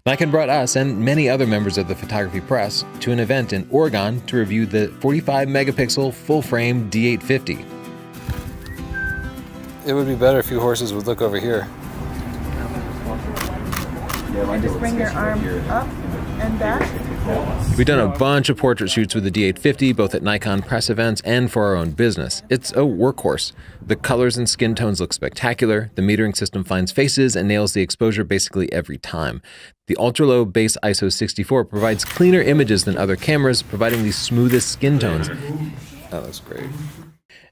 Nikon brought us and many other members of the photography press to an event in Oregon to review the 45 megapixel full-frame D850. It would be better if you horses would look over here. Just bring your arm up and back. We've done a bunch of portrait shoots with the D850, both at Nikon press events and for our own business. It's a workhorse. The colors and skin tones look spectacular. The metering system finds faces and nails the exposure basically every time. The ultra-low base ISO 64 provides cleaner images than other cameras, providing the smoothest skin tones. Oh, that's great.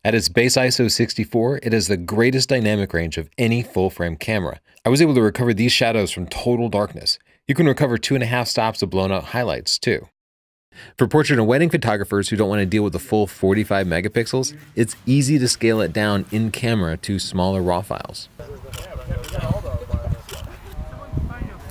At its base ISO 64, it has the greatest dynamic range of any full-frame camera. I was able to recover these shadows from total darkness. You can recover 2.5 stops of blown-out highlights, too. For portrait and wedding photographers who don't want to deal with the full 45 megapixels, it's easy to scale it down in camera to smaller RAW files.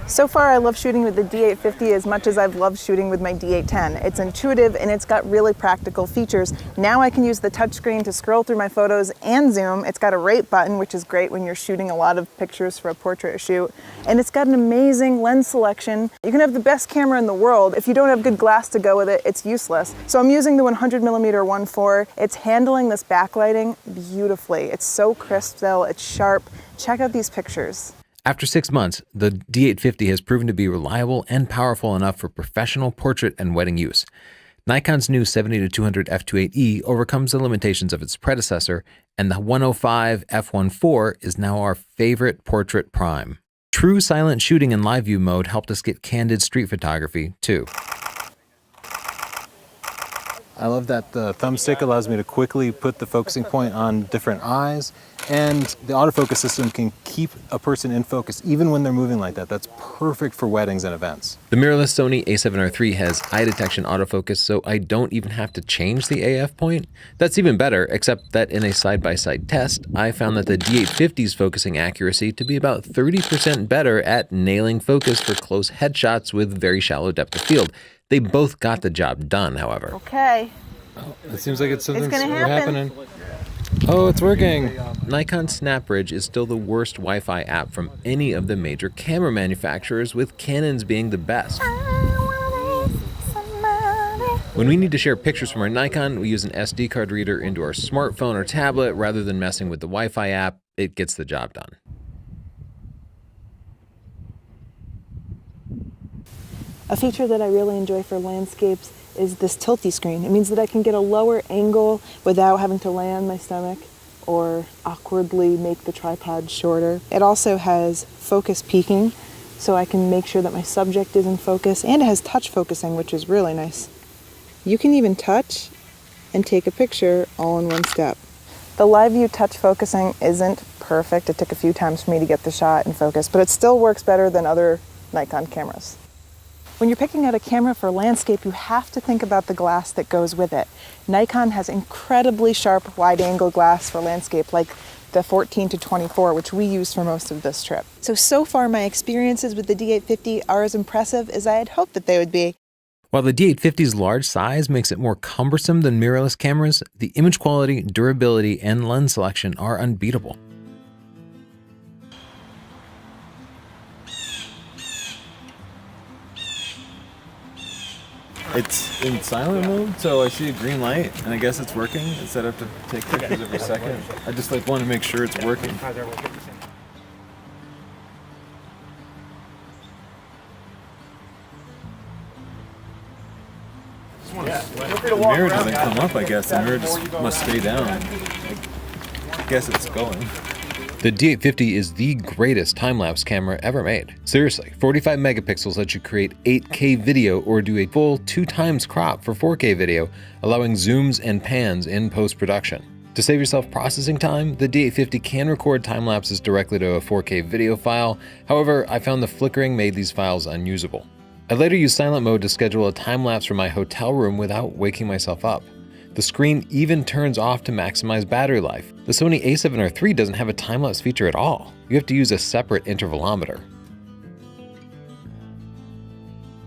So far, I love shooting with the D850 as much as I've loved shooting with my D810. It's intuitive and it's got really practical features. Now I can use the touchscreen to scroll through my photos and zoom. It's got a rate button, which is great when you're shooting a lot of pictures for a portrait shoot. And it's got an amazing lens selection. You can have the best camera in the world. If you don't have good glass to go with it, it's useless. So I'm using the 100mm 1.4. It's handling this backlighting beautifully. It's so crisp still, it's sharp. Check out these pictures. After 6 months, the D850 has proven to be reliable and powerful enough for professional portrait and wedding use. Nikon's new 70-200 f2.8e overcomes the limitations of its predecessor, and the 105 f1.4 is now our favorite portrait prime. True silent shooting in live view mode helped us get candid street photography, too. I love that the thumbstick allows me to quickly put the focusing point on different eyes, and the autofocus system can keep a person in focus even when they're moving like that. That's perfect for weddings and events. The mirrorless Sony a7R III has eye detection autofocus, so I don't even have to change the AF point. That's even better, except that in a side-by-side test, I found that the D850's focusing accuracy to be about 30% better at nailing focus for close headshots with very shallow depth of field. They both got the job done, however. Okay. Oh, it seems like something's happening. Oh, it's working. Nikon SnapBridge is still the worst Wi-Fi app from any of the major camera manufacturers, with Canon's being the best. When we need to share pictures from our Nikon, we use an SD card reader into our smartphone or tablet rather than messing with the Wi-Fi app. It gets the job done. A feature that I really enjoy for landscapes is this tilty screen. It means that I can get a lower angle without having to lay on my stomach or awkwardly make the tripod shorter. It also has focus peaking, so I can make sure that my subject is in focus, and it has touch focusing, which is really nice. You can even touch and take a picture all in one step. The live view touch focusing isn't perfect. It took a few times for me to get the shot in focus, but it still works better than other Nikon cameras. When you're picking out a camera for landscape, you have to think about the glass that goes with it. Nikon has incredibly sharp wide-angle glass for landscape, like the 14-24, which we used for most of this trip. So far my experiences with the D850 are as impressive as I had hoped that they would be. While the D850's large size makes it more cumbersome than mirrorless cameras, the image quality, durability, and lens selection are unbeatable. It's in silent mode, so I see a green light, and I guess it's working. It's set up to take pictures every second. I just want to make sure it's working. The mirror doesn't come up, I guess. The mirror just must stay down. I guess it's going. The D850 is the greatest time-lapse camera ever made. Seriously, 45 megapixels lets you create 8K video or do a full 2x crop for 4K video, allowing zooms and pans in post-production. To save yourself processing time, the D850 can record time-lapses directly to a 4K video file. However, I found the flickering made these files unusable. I later used silent mode to schedule a time-lapse from my hotel room without waking myself up. The screen even turns off to maximize battery life. The Sony a7R III doesn't have a time-lapse feature at all. You have to use a separate intervalometer.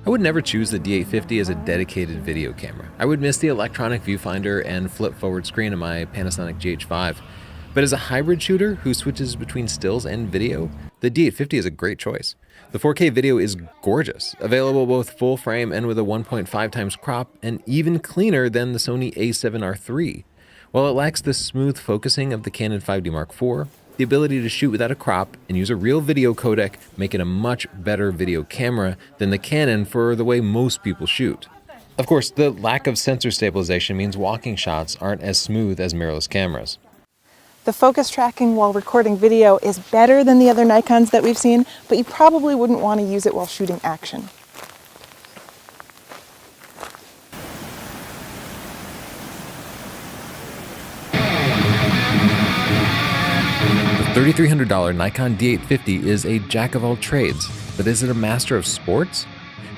I would never choose the D850 as a dedicated video camera. I would miss the electronic viewfinder and flip-forward screen of my Panasonic GH5. But as a hybrid shooter who switches between stills and video, the D850 is a great choice. The 4K video is gorgeous, available both full frame and with a 1.5 times crop, and even cleaner than the Sony a7R III. While it lacks the smooth focusing of the Canon 5D Mark IV, the ability to shoot without a crop and use a real video codec make it a much better video camera than the Canon for the way most people shoot. Of course, the lack of sensor stabilization means walking shots aren't as smooth as mirrorless cameras. The focus tracking while recording video is better than the other Nikons that we've seen, but you probably wouldn't want to use it while shooting action. The $3,300 Nikon D850 is a jack of all trades, but is it a master of sports?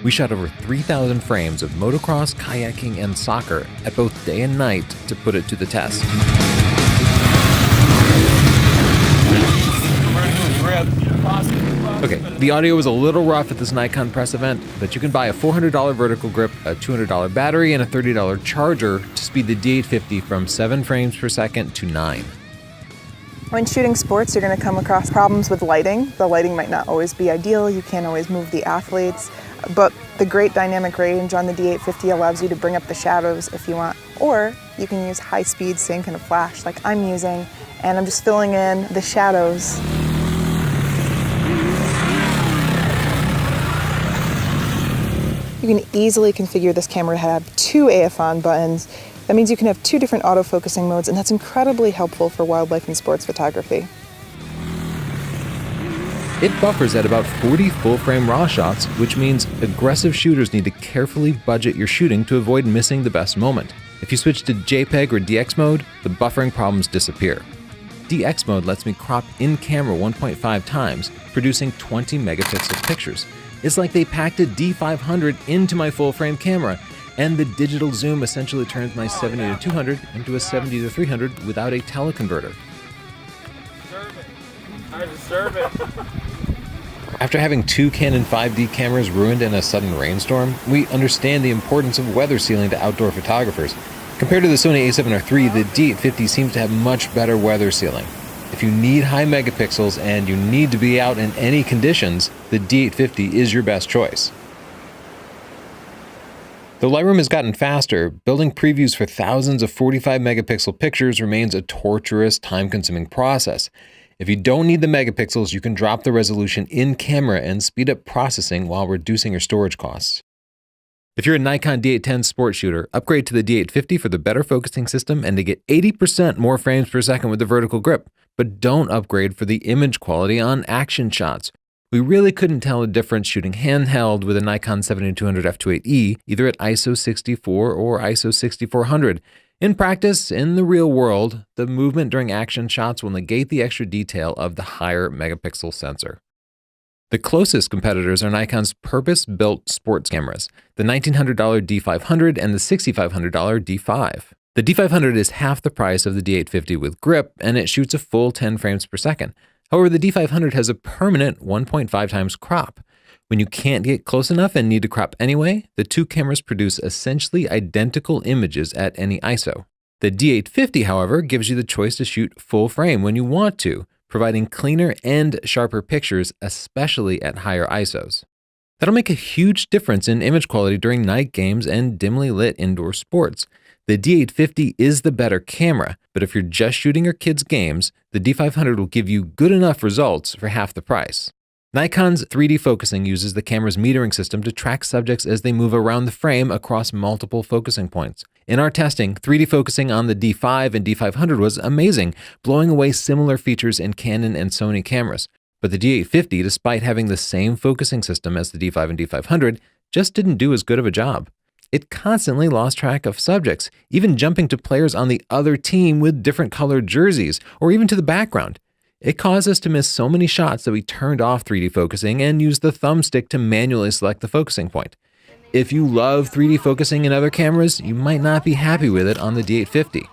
We shot over 3,000 frames of motocross, kayaking, and soccer at both day and night to put it to the test. Okay, the audio was a little rough at this Nikon press event, but you can buy a $400 vertical grip, a $200 battery, and a $30 charger to speed the D850 from 7 frames per second to 9. When shooting sports, you're going to come across problems with lighting. The lighting might not always be ideal. You can't always move the athletes, but the great dynamic range on the D850 allows you to bring up the shadows if you want, or you can use high-speed sync and a flash like I'm using, and I'm just filling in the shadows. You can easily configure this camera to have 2 AF-on buttons. That means you can have 2 different autofocusing modes, and that's incredibly helpful for wildlife and sports photography. It buffers at about 40 full-frame RAW shots, which means aggressive shooters need to carefully budget your shooting to avoid missing the best moment. If you switch to JPEG or DX mode, the buffering problems disappear. DX mode lets me crop in camera 1.5 times, producing 20 megapixel pictures. It's like they packed a D500 into my full-frame camera, and the digital zoom essentially turns my 70 to 200 into a 70 to 300 without a teleconverter. I deserve it. After having 2 Canon 5D cameras ruined in a sudden rainstorm, we understand the importance of weather sealing to outdoor photographers. Compared to the Sony a7R III, the D850 seems to have much better weather sealing. If you need high megapixels and you need to be out in any conditions, the D850 is your best choice. Though Lightroom has gotten faster, building previews for thousands of 45 megapixel pictures remains a torturous, time-consuming process. If you don't need the megapixels, you can drop the resolution in camera and speed up processing while reducing your storage costs. If you're a Nikon D810 sport shooter, upgrade to the D850 for the better focusing system and to get 80% more frames per second with the vertical grip. But don't upgrade for the image quality on action shots. We really couldn't tell a difference shooting handheld with a Nikon 7200 f2.8e, either at ISO 64 or ISO 6400. In practice, in the real world, the movement during action shots will negate the extra detail of the higher megapixel sensor. The closest competitors are Nikon's purpose-built sports cameras, the $1,900 D500 and the $6,500 D5. The D500 is half the price of the D850 with grip, and it shoots a full 10 frames per second. However, the D500 has a permanent 1.5 times crop. When you can't get close enough and need to crop anyway, the 2 cameras produce essentially identical images at any ISO. The D850, however, gives you the choice to shoot full frame when you want to, providing cleaner and sharper pictures, especially at higher ISOs. That'll make a huge difference in image quality during night games and dimly lit indoor sports. The D850 is the better camera, but if you're just shooting your kids' games, the D500 will give you good enough results for half the price. Nikon's 3D focusing uses the camera's metering system to track subjects as they move around the frame across multiple focusing points. In our testing, 3D focusing on the D5 and D500 was amazing, blowing away similar features in Canon and Sony cameras. But the D850, despite having the same focusing system as the D5 and D500, just didn't do as good of a job. It constantly lost track of subjects, even jumping to players on the other team with different colored jerseys, or even to the background. It caused us to miss so many shots that we turned off 3D focusing and used the thumbstick to manually select the focusing point. If you love 3D focusing in other cameras, you might not be happy with it on the D850.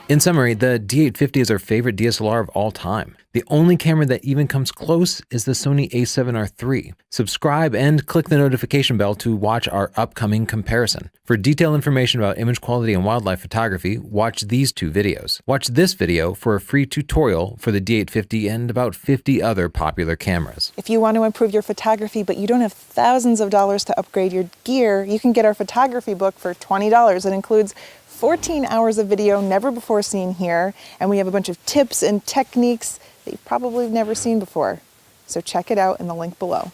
In summary, the D850 is our favorite DSLR of all time. The only camera that even comes close is the Sony a7R III. Subscribe and click the notification bell to watch our upcoming comparison. For detailed information about image quality and wildlife photography, watch these 2 videos. Watch this video for a free tutorial for the D850 and about 50 other popular cameras. If you want to improve your photography, but you don't have thousands of dollars to upgrade your gear, you can get our photography book for $20. It includes 14 hours of video never before seen here, and we have a bunch of tips and techniques that you've probably never seen before. So check it out in the link below.